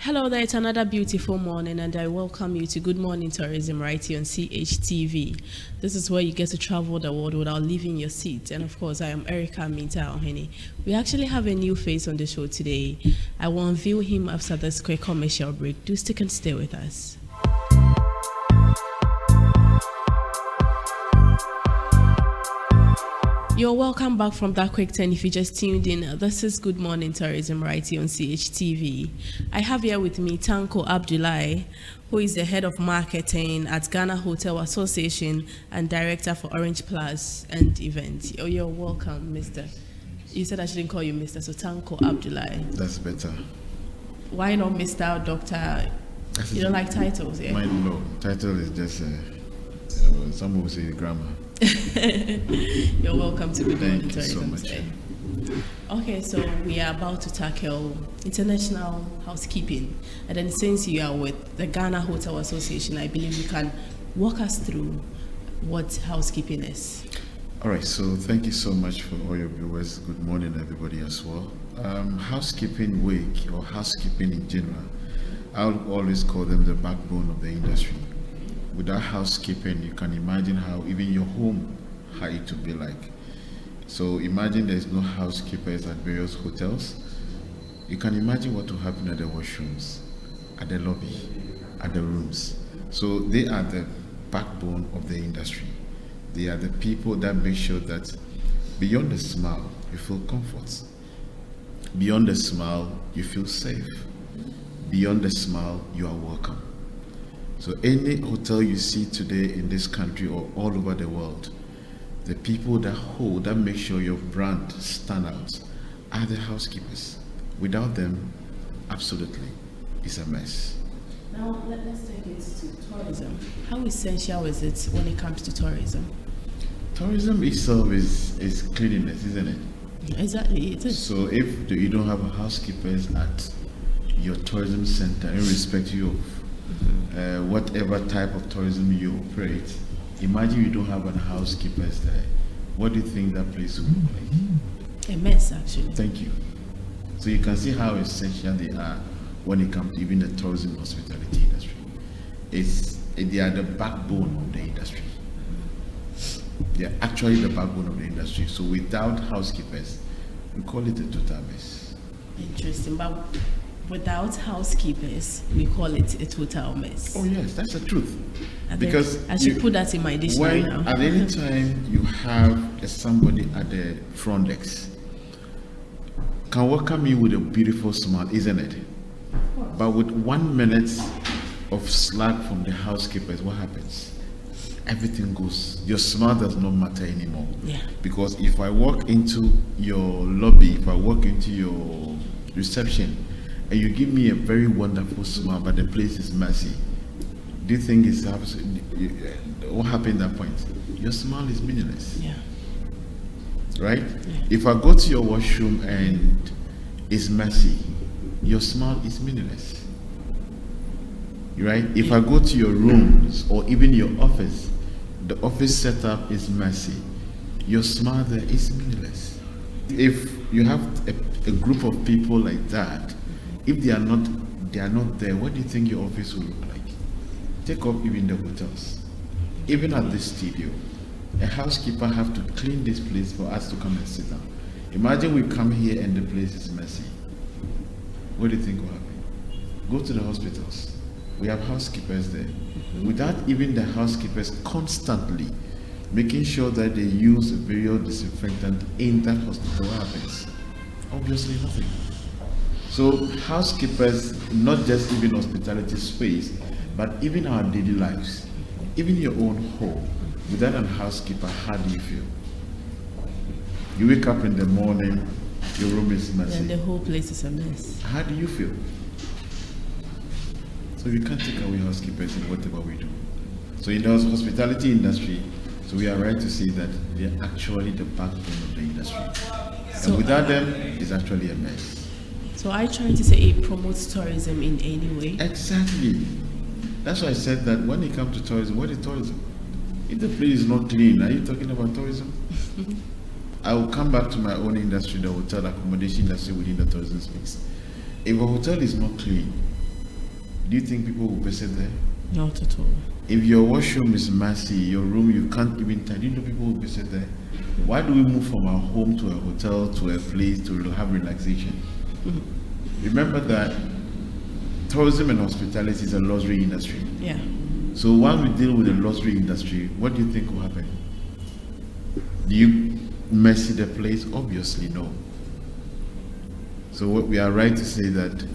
Hello there, it's another beautiful morning, and I welcome you to Good Morning Tourism right here on CHTV. This is where you get to travel the world without leaving your seat. And of course, I am Erica Minta Ohene. We actually have a new face on the show today. I will unveil him after this quick commercial break. Do stick and stay with us. You're welcome back from that quick turn. If you just tuned in, this is Good Morning Tourism right here on CHTV. I have here with me Tanko Abdullahi, who is the head of marketing at Ghana Hotel Association and director for Orange Plus and Events. Oh, you're welcome, Mr. You said I shouldn't call you Mr. So Tanko Abdullahi. That's better. Why not Mr. or Doctor? You don't like titles, yeah? Mine, no. Title is just, some will say grammar. You're welcome to Good Morning Thank you so Tourism much. today. Okay, so we are about to tackle international housekeeping. And then since you are with the Ghana Hotel Association, I believe you can walk us through what housekeeping is. All right, so thank you so much for all your viewers. Good morning, everybody, as well. Housekeeping week, or housekeeping in general, I'll always call them the backbone of the industry. Without housekeeping, you can imagine how even your home, how it would be like. So imagine there's no housekeepers at various hotels. You can imagine what will happen at the washrooms, at the lobby, at the rooms. So they are the backbone of the industry. They are the people that make sure that beyond the smile, you feel comfort. Beyond the smile, you feel safe. Beyond the smile, you are welcome. So any hotel you see today in this country or all over the world, the people that make sure your brand stand out are the housekeepers. Without them, absolutely, it's a mess. Now, let's take it to tourism. How essential is it when it comes to tourism? Tourism itself is cleanliness, isn't it? Exactly, it is. So if you don't have housekeepers at your tourism center, irrespective of whatever type of tourism you operate, imagine you don't have any housekeepers there. What do you think that place will look like? A mess, actually. Thank you. So you can see how essential they are when it comes to even the tourism hospitality industry. They are the backbone of the industry. They are actually the backbone of the industry. So without housekeepers, we call it a total mess. Interesting, but without housekeepers, we call it a total mess. Oh yes, that's the truth. Because I should put that in my dictionary now. At any time you have somebody at the front desk, can welcome you with a beautiful smile, isn't it? But with 1 minute of slack from the housekeepers, what happens? Everything goes. Your smile does not matter anymore. Yeah. Because if I walk into your lobby, if I walk into your reception, and you give me a very wonderful smile, but the place is messy, do you think it's what happened at that point? Your smile is meaningless. Yeah. Right? Yeah. If I go to your washroom and it's messy, your smile is meaningless. Right? If I go to your rooms or even your office, the office setup is messy, your smile there is meaningless. If you have a group of people like that, if they are not there, what do you think your office will look like? Take up even the hotels. Even at this studio, a housekeeper have to clean this place for us to come and sit down. Imagine we come here and the place is messy. What do you think will happen? Go to the hospitals. We have housekeepers there. Without even the housekeepers constantly making sure that they use various disinfectant in that hospital, what happens? Obviously nothing. So housekeepers, not just even hospitality space, but even our daily lives, even your own home, without a housekeeper, how do you feel? You wake up in the morning, your room is messy. And the whole place is a mess. How do you feel? So we can't take away housekeepers in whatever we do. So in the hospitality industry, so we are right to say that they are actually the backbone of the industry. So, and without them, it's actually a mess. So are you trying to say it promotes tourism in any way? Exactly. That's why I said that when it comes to tourism, what is tourism? If the place is not clean, are you talking about tourism? I will come back to my own industry, the hotel accommodation industry within the tourism space. If a hotel is not clean, do you think people will visit there? Not at all. If your washroom is messy, your room you can't even tidy, do you know people will visit there? Why do we move from our home to a hotel to a place to have relaxation? Remember that tourism and hospitality is a luxury industry. Yeah. So while we deal with the luxury industry, what do you think will happen? Do you messy the place? Obviously no. So we are right to say that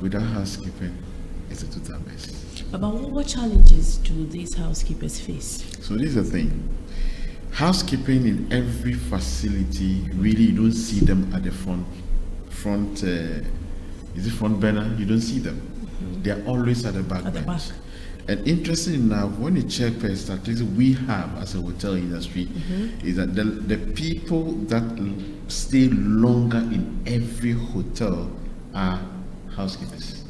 without housekeeping, it's a total mess. About what challenges do these housekeepers face? So this is the thing. Housekeeping in every facility, really you don't see them at the front is it front burner? You don't see them. They are always at the back bench. And interesting enough, when you check the statistics we have as a hotel industry, is that the people that stay longer in every hotel are housekeepers.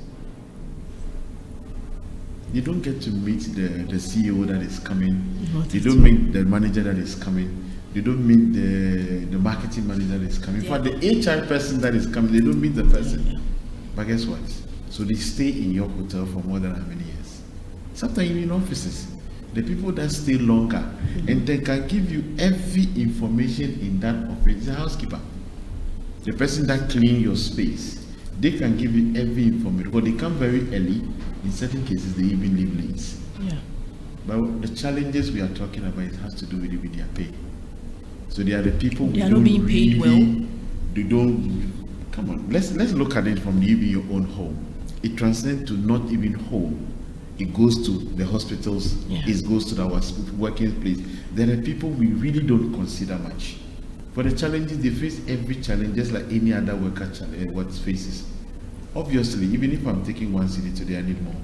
You don't get to meet the CEO that is coming. You don't meet the manager that is coming. You don't meet the marketing manager that is coming. For the HR person that is coming, they don't meet the person. But guess what? So they stay in your hotel for more than how many years? Sometimes even in offices. The people that stay longer and they can give you every information in that office is a housekeeper. The person that cleans your space, they can give you every information. But they come very early. In certain cases, they even leave late. Yeah. But the challenges we are talking about, it has to do with their pay. So they are the people they are not being paid well. They don't. Come on, let's look at it from even your own home. It transcends to not even home. It goes to the hospitals. Yeah. It goes to our working place. There are people we really don't consider much. For the challenges, they face every challenge just like any other worker what faces. Obviously, even if I'm taking one city today, I need more.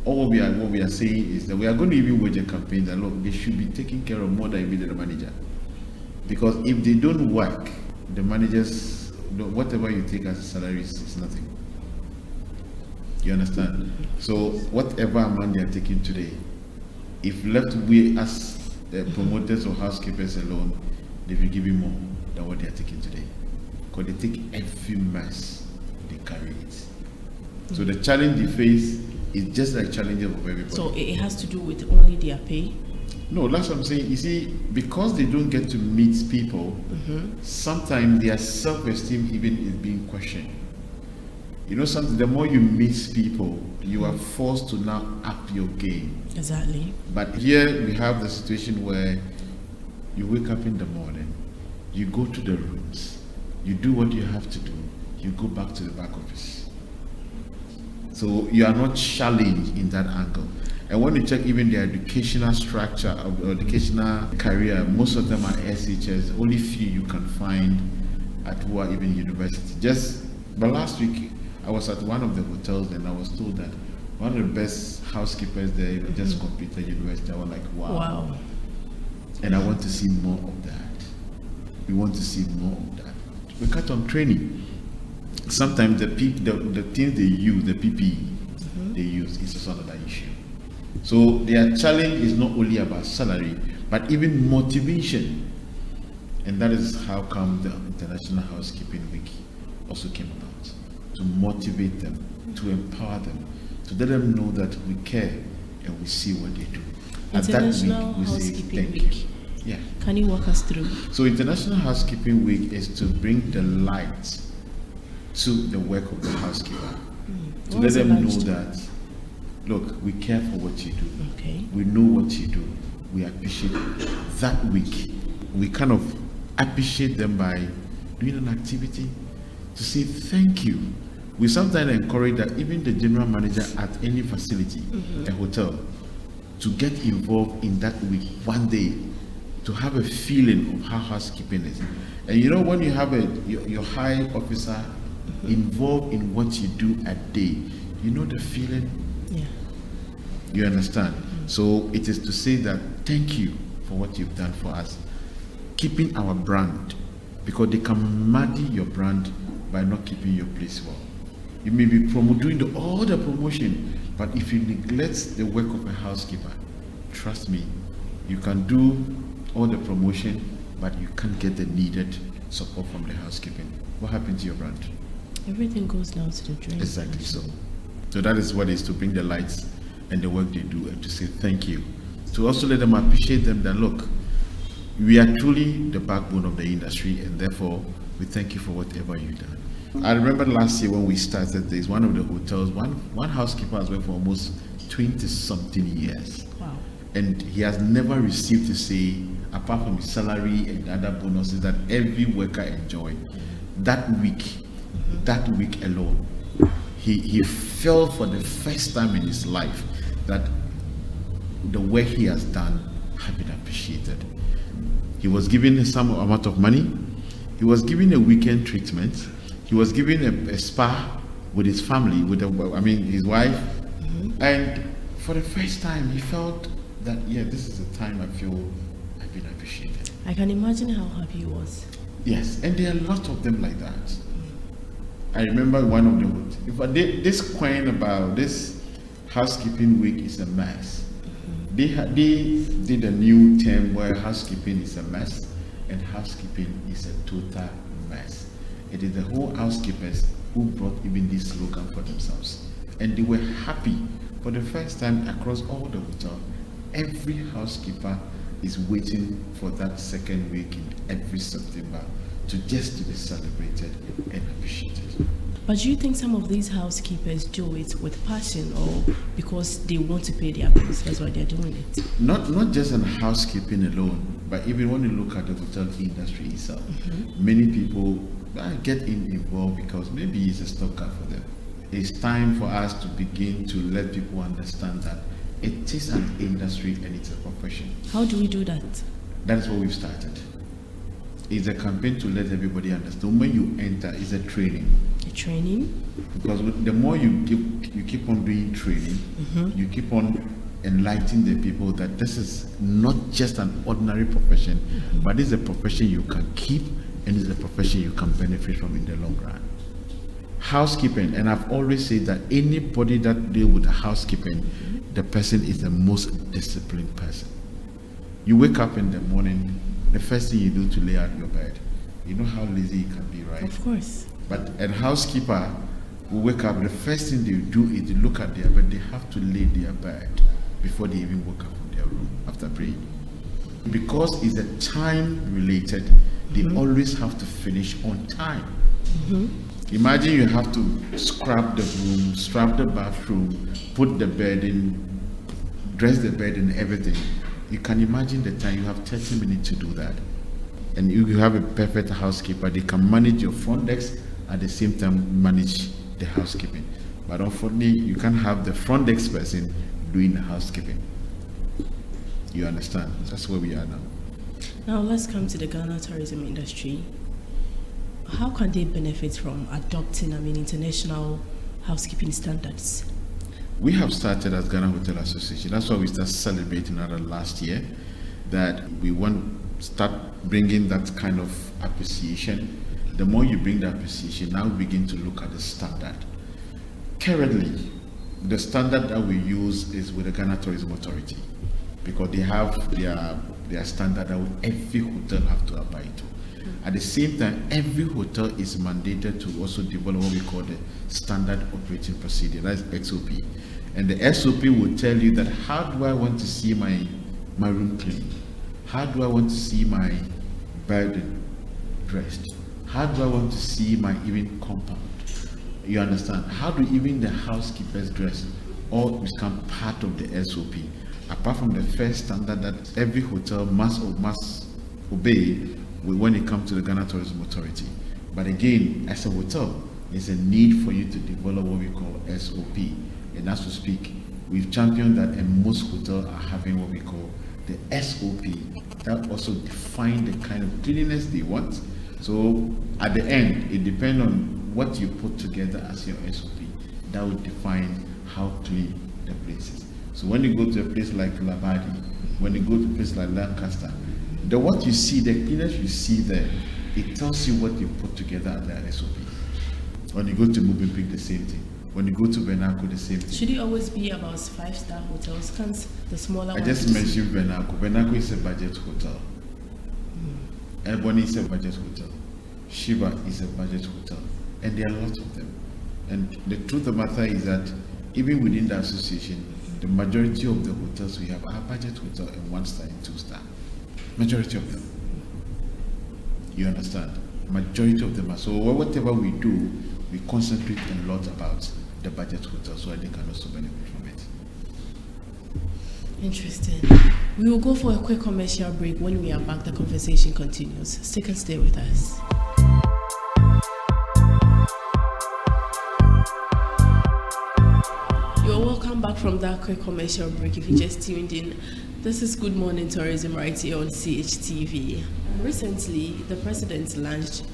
All what we are saying is that we are going to even wage a campaign that look, they should be taking care of more than even the manager. Because if they don't work, the managers, whatever you take as a salary is nothing. You understand? So whatever amount they are taking today, if left we as promoters or housekeepers alone, they will give you more than what they are taking today. Because they take every mess. They carry it. So the challenge they face is just like challenges of everybody. So it has to do with only their pay? No, that's what I'm saying. You see, because they don't get to meet people, sometimes their self-esteem even is being questioned. You know something, the more you meet people, you are forced to now up your game. Exactly. But here we have the situation where you wake up in the morning, you go to the rooms, you do what you have to do, you go back to the back office. So you are not challenged in that angle. And when you check even the educational structure of the educational career, most of them are SHS. Only few you can find at who are even university. But last week I was at one of the hotels and I was told that one of the best housekeepers there just completed university. I was like, wow. And I want to see more of that. We want to see more of that. We cut on training. Sometimes the things they use, the PPE they use, is also another issue. So their challenge is not only about salary, but even motivation. And that is how come the International Housekeeping Week also came about. To motivate them, to empower them, to let them know that we care and we see what they do. International At that week, we Housekeeping say, Week. Yeah. Can you walk us through? So International Housekeeping Week is to bring the light to the work of the housekeeper. To let them know that, look, we care for what you do. Okay. We know what you do. We appreciate it. That week, we kind of appreciate them by doing an activity to say thank you. We sometimes encourage that even the general manager at any facility, a hotel, to get involved in that week one day, to have a feeling of how housekeeping is. And you know, when you have your high officer involved in what you do a day, you know the feeling. Yeah. You understand? So it is to say that thank you for what you've done for us, keeping our brand, because they can muddy your brand by not keeping your place well. You may be doing all the promotion, but if you neglect the work of a housekeeper, trust me, you can do all the promotion, but you can't get the needed support from the housekeeping. What happened to your brand? Everything goes down to the drain. Exactly so. So that is what it is, to bring the lights and the work they do and to say thank you. To also let them appreciate them that look, we are truly the backbone of the industry, and therefore we thank you for whatever you've done. I remember last year when we started this, one of the hotels, one housekeeper has worked for almost 20 something years. Wow. And he has never received to say, apart from his salary and other bonuses that every worker enjoyed, that week alone, he felt for the first time in his life that the work he has done had been appreciated. He was given some amount of money, he was given a weekend treatment, he was given a spa with his family, his wife, and for the first time he felt that, yeah, this is a time I feel I've been appreciated. I can imagine how happy he was. Yes, and there are a lot of them like that. I remember one of them, this coin about this housekeeping week is a mess. They did a new term where housekeeping is a mess and housekeeping is a total mess. It is the whole housekeepers who brought even this slogan for themselves. And they were happy for the first time across all the hotel. Every housekeeper is waiting for that second week in every September to be celebrated and appreciated. But do you think some of these housekeepers do it with passion or because they want to pay their bills? That's why they're doing it. Not just in housekeeping alone, but even when you look at the hotel industry itself, many people get involved because maybe it's a stopgap for them. It's time for us to begin to let people understand that it is an industry and it's a profession. How do we do that? That is what we've started. It's a campaign to let everybody understand. When you enter, it's a training. A training? Because the more you keep on doing training, you keep on enlightening the people that this is not just an ordinary profession, but it's a profession you can keep and it's a profession you can benefit from in the long run. Housekeeping, and I've always said that anybody that deals with housekeeping, the person is the most disciplined person. You wake up in the morning, the first thing you do to lay out your bed. You know how lazy it can be, right? Of course. But a housekeeper will wake up, the first thing they do is to look at their bed. They have to lay their bed before they even wake up from their room after praying. Because it's a time related, they always have to finish on time. Imagine you have to scrub the room, scrub the bathroom, put the bed in, dress the bed and everything. You can imagine the time. You have 30 minutes to do that. And you have a perfect housekeeper. They can manage your front desk at the same time manage the housekeeping. But unfortunately, you can't have the front desk person doing the housekeeping. You understand? That's where we are now. Now let's come to the Ghana tourism industry. How can they benefit from adopting, international housekeeping standards? We have started as Ghana Hotel Association. That's why we started celebrating last year, that we want to start bringing that kind of appreciation. The more you bring the appreciation, now we begin to look at the standard. Currently, the standard that we use is with the Ghana Tourism Authority, because they have their standard that every hotel have to abide to. At the same time, every hotel is mandated to also develop what we call the standard operating procedure, that's SOP. And the SOP will tell you that how do I want to see my room clean? How do I want to see my bed dressed? How do I want to see my even compound? You understand? How do even the housekeepers dress? All become part of the SOP. Apart from the first standard that every hotel must obey when it comes to the Ghana Tourism Authority. But again, as a hotel, there's a need for you to develop what we call SOP. And as we speak, we've championed that, and most hotels are having what we call the SOP that also define the kind of cleanliness they want. So at the end, it depends on what you put together as your SOP. That will define how clean the place is. So when you go to a place like Labadi, when you go to a place like Lancaster, what you see, the cleanliness you see there, it tells you what you put together at the SOP. When you go to Movenpick, the same thing. When you go to Benaco, the same thing. Should it always be about 5-star hotels? Can't the smaller ones? I just mentioned Benaco. Benaco is a budget hotel. Ebony is a budget hotel. Shiva is a budget hotel. And there are lots of them. And the truth of the matter is that even within the association, the majority of the hotels we have are budget hotel and 1-star and 2-star. Majority of them. You understand? Majority of them are. So whatever we do, we concentrate a lot about the budget hotel so that they can also benefit from it. Interesting. We will go for a quick commercial break. When we are back, the conversation continues. Stick and stay with us. You're welcome back from that quick commercial break. If you just tuned in, this is Good Morning Tourism right here on CHTV. Recently, the president launched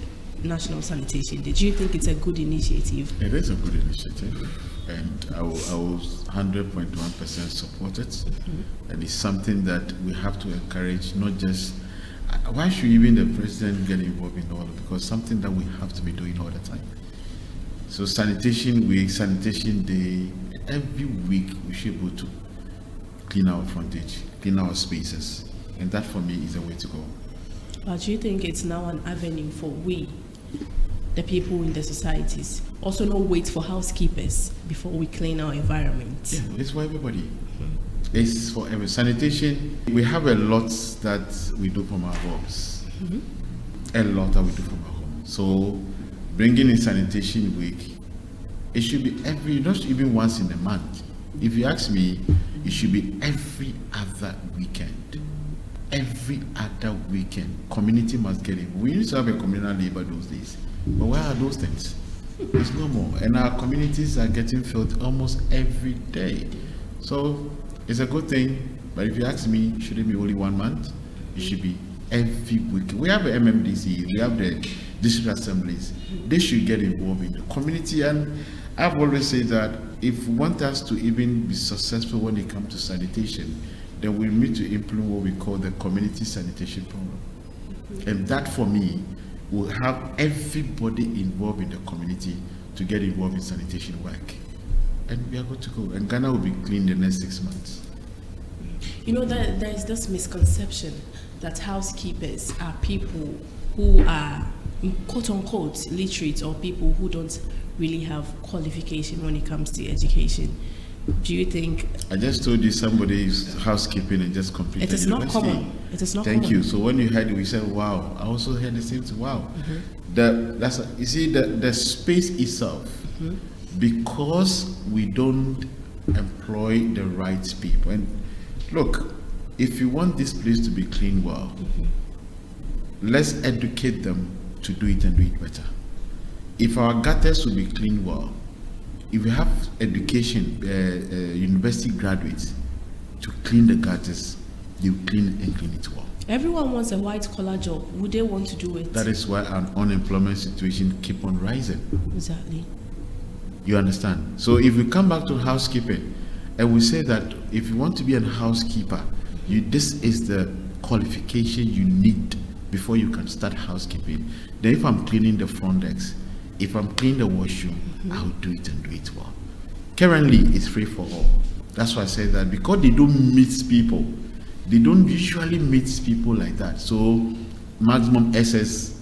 National Sanitation Day. Do you think it's a good initiative? It is a good initiative, and I will 100.1% support it. Mm-hmm. And it's something that we have to encourage, not just, why should even the president get involved in all of it? Because something that we have to be doing all the time. So Sanitation Week, Sanitation Day, every week we should be able to clean our frontage, clean our spaces. And that for me is the way to go. But do you think it's now an avenue for we, the people in the societies, also not wait for housekeepers before we clean our environment? Yeah, it's for everybody. It's for every sanitation. We have a lot that we do from our homes. A lot that we do from our homes. So bringing in Sanitation Week, it should be not even once in a month. If you ask me, it should be every other weekend. Every other weekend, community must get in. We used to have a communal labor those days, but where are those things? There's no more, and our communities are getting filled almost every day. So it's a good thing. But if you ask me, should it be only 1 month? It should be every week. We have the MMDC, we have the district assemblies. They should get involved in the community, and I've always said that if we want us to even be successful when it comes to sanitation, then we need to implement what we call the community sanitation program. And that for me will have everybody involved in the community to get involved in sanitation work. And we are good to go. And Ghana will be clean the next 6 months. You know, there is this misconception that housekeepers are people who are quote unquote literate, or people who don't really have qualification when it comes to education. Do you think? I just told you somebody's housekeeping and just completed it is university. Not common. It is not Thank common. you. So when you heard it, we said, wow. I also heard the same thing, wow. You see, the space itself, because we don't employ the right people. And look, if you want this place to be clean well, let's educate them to do it and do it better. If our gutters will be clean well, if we have education, university graduates to clean the gutters, they will clean and clean it well. Everyone wants a white collar job. Would they want to do it? That is why our unemployment situation keep on rising. Exactly. You understand? So if we come back to housekeeping, and we say that if you want to be a housekeeper, this is the qualification you need before you can start housekeeping. Then if I'm cleaning the front desk, if I'm cleaning the washroom, I'll do it and do it well. Currently, it's free for all. That's why I say that, because they don't meet people. They don't usually meet people like that. So maximum SS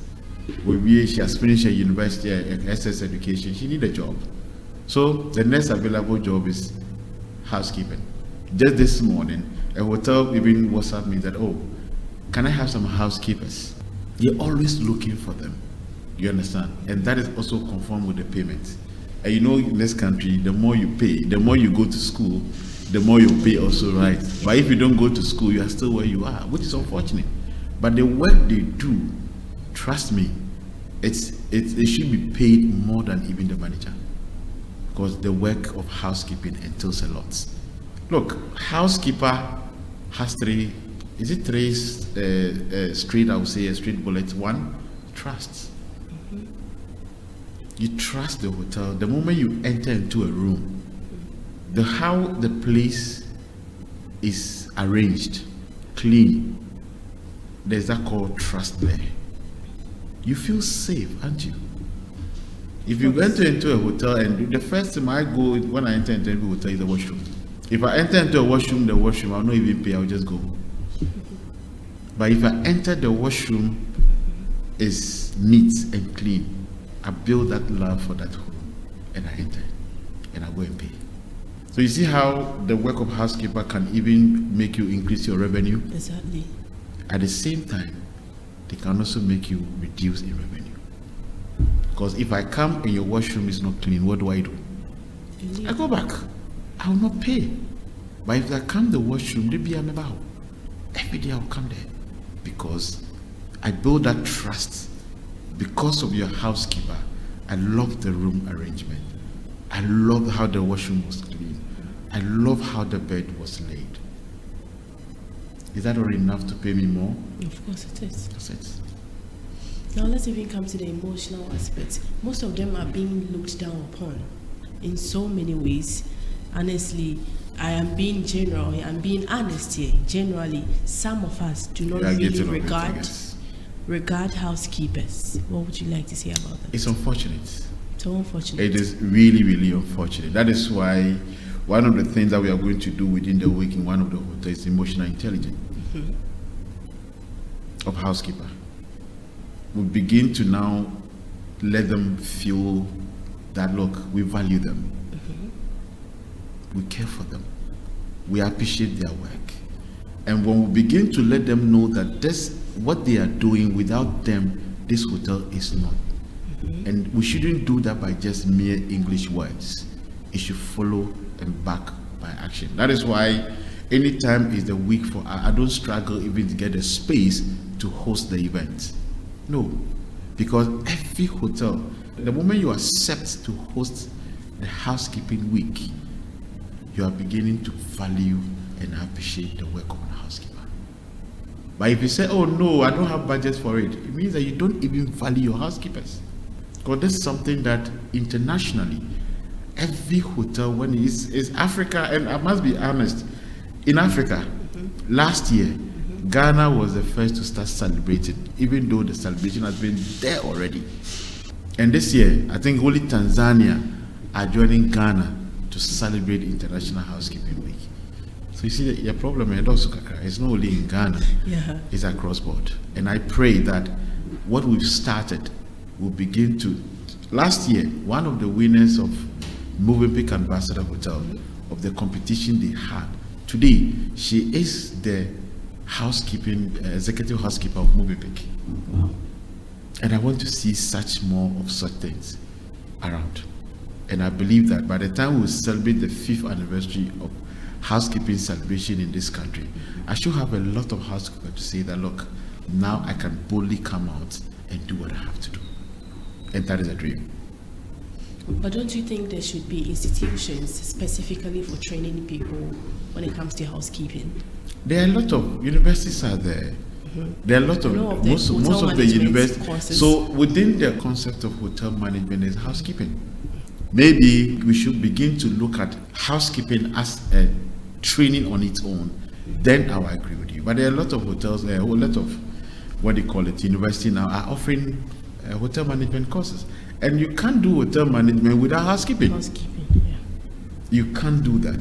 will be, she has finished her university, SS education, she need a job. So the next available job is housekeeping. Just this morning, a hotel even WhatsApp me that, oh, can I have some housekeepers? They're always looking for them. You understand? And that is also conformed with the payment. And you know, in this country, the more you pay, the more you go to school, the more you pay also, right? But if you don't go to school, you are still where you are, which is unfortunate. But the work they do, trust me, it should be paid more than even the manager. Because the work of housekeeping entails a lot. Look, housekeeper has three straight, I would say, a straight bullet. One, trust. You trust the hotel. The moment you enter into a room, how the place is arranged, clean, there's that called trust there. You feel safe, aren't you? If you enter into a hotel, and the first time I go when I enter into a hotel is the washroom. If I enter into a washroom, I'll not even pay, I'll just go. But if I enter the washroom, is neat and clean, I build that love for that home, and I enter, and I go and pay. So you see how the work of housekeeper can even make you increase your revenue? Exactly. At the same time, they can also make you reduce in revenue. Because if I come and your washroom is not clean, what do? I go back. I will not pay. But if I come the washroom, they be about. Every day I'll come there. Because I build that trust. Because of your housekeeper, I love the room arrangement. I love how the washroom was clean. I love how the bed was laid. Is that already enough to pay me more? Of course it is. That's it. Now let's even come to the emotional aspect. Most of them are being looked down upon in so many ways. Honestly, I am being general, I'm being honest here. Generally, some of us do not really regard housekeepers. What would you like to say about that? It's unfortunate. So unfortunate. It is really, really unfortunate. That is why one of the things that we are going to do within the week in one of the hotels is emotional intelligence of housekeeper. We begin to now let them feel that, look, we value them. We care for them. We appreciate their work. And when we begin to let them know that this, what they are doing, without them, this hotel is not. And we shouldn't do that by just mere English words. It should follow and back by action. That is why anytime is the week for, I don't struggle even to get a space to host the event. No, because every hotel, the moment you accept to host the housekeeping week, you are beginning to value and appreciate the work of a housekeeper. But if you say, oh no, I don't have budget for it, it means that you don't even value your housekeepers. Because this is something that internationally, every hotel, when it is Africa, and I must be honest, in Africa, last year, Ghana was the first to start celebrating, even though the celebration has been there already. And this year, I think only Tanzania are joining Ghana to celebrate International Housekeeping Week. So you see, your problem is not only in Ghana, it's across board. And I pray that what we've started will begin to. Last year, one of the winners of Movenpick Ambassador Hotel, of the competition they had, today, she is the housekeeping, executive housekeeper of Movenpick. Wow. And I want to see such more of such things around. And I believe that by the time we celebrate the 5th anniversary of housekeeping celebration in this country, I should have a lot of housekeepers to say that, look, now I can boldly come out and do what I have to do. And that is a dream. But don't you think there should be institutions specifically for training people when it comes to housekeeping? There are a lot of universities out there. There are a lot of, most of the universities. So within the concept of hotel management is housekeeping. Maybe we should begin to look at housekeeping as a training on its own. Then I will agree with you. But there are a lot of hotels, a whole lot of, what do you call it, university now are offering hotel management courses. And you can't do hotel management without housekeeping. You can't do that.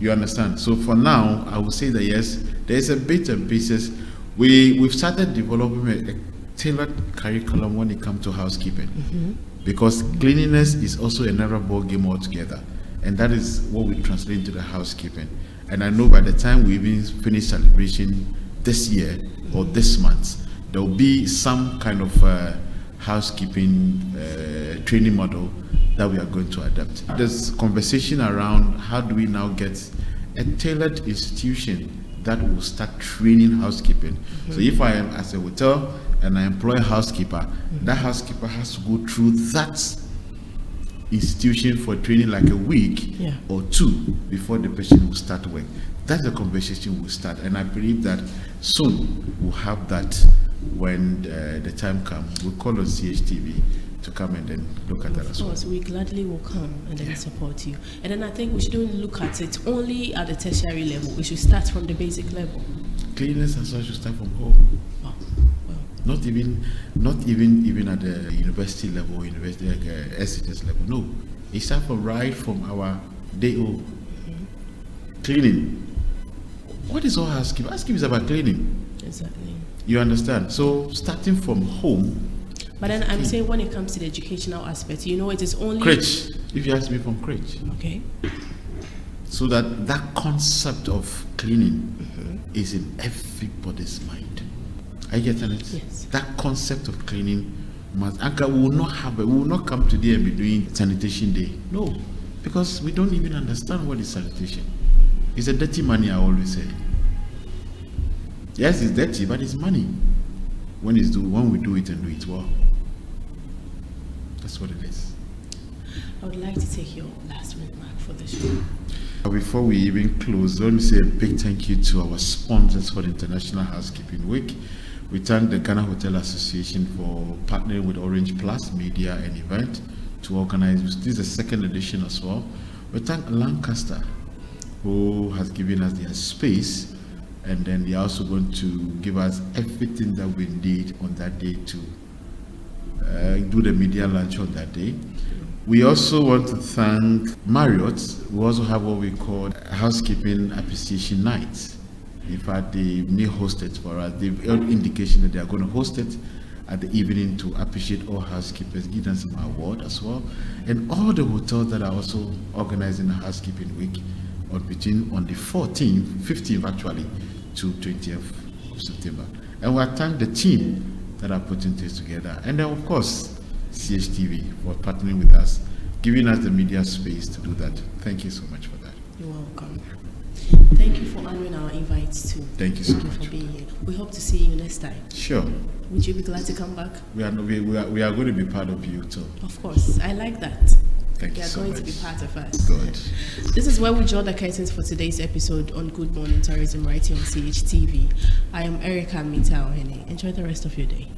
You understand? So for now, I would say that yes, there is a bit and pieces. We've started developing a tailored curriculum when it comes to housekeeping. Because cleanliness is also another ball game altogether. And that is what we translate into the housekeeping. And I know by the time we even finish celebration this year or this month, there will be some kind of housekeeping training model that we are going to adapt. There's conversation around how do we now get a tailored institution that will start training housekeeping. So if I am as a hotel and I employ a housekeeper, that housekeeper has to go through that institution for training like a week or 2 before the patient will start work. That's the conversation we'll start, and I believe that soon we'll have that when the time comes. We'll call on CHTV to come and then look at that as well. Of course, we gladly will come and then support you. And then I think we shouldn't look at it only at the tertiary level. We should start from the basic level. Cleanliness and such should start from home. Wow. Not even at the university level, university SHS level. No, it starts from our day old. Cleaning. What is all housekeeping? Housekeeping is about cleaning. Exactly. You understand? So starting from home. But then I'm saying when it comes to the educational aspect, it is only crèche. If you ask me from crèche. Okay. so that that concept of cleaning is in everybody's mind. I get it. Yes. That concept of cleaning must. Anka, we will not have. We will not come today and be doing sanitation day. No, because we don't even understand what is sanitation. It's a dirty money. I always say. Yes, it's dirty, but it's money. When we do it and do it well. That's what it is. I would like to take your last remark for the show. Before we even close, let me say a big thank you to our sponsors for the International Housekeeping Week. We thank the Ghana Hotel Association for partnering with Orange Plus Media and Event to organize this. This is the second edition as well. We thank Lancaster, who has given us their space, and then they are also going to give us everything that we need on that day to do the media launch on that day. We also want to thank Marriott, who also have what we call housekeeping appreciation nights. In fact, they may host it for us. They've had indication that they are going to host it at the evening to appreciate all housekeepers, give them some award as well. And all the hotels that are also organizing the housekeeping week on the 14th, 15th actually, to 20th of September. And we thank the team that are putting this together. And then, of course, CHTV for partnering with us, giving us the media space to do that. Thank you so much for that. You're welcome. Thank you for honoring our invites too. Thank you so Thank you much for being here. We hope to see you next time. Sure. Would you be glad to come back? We are going to be part of you too. Of course. I like that. Thank You you are so going much. to be part of us. Good. This is where we draw the curtains for today's episode on Good Morning Tourism right here on CHTV. I am Erica Mita Ohene. Enjoy the rest of your day.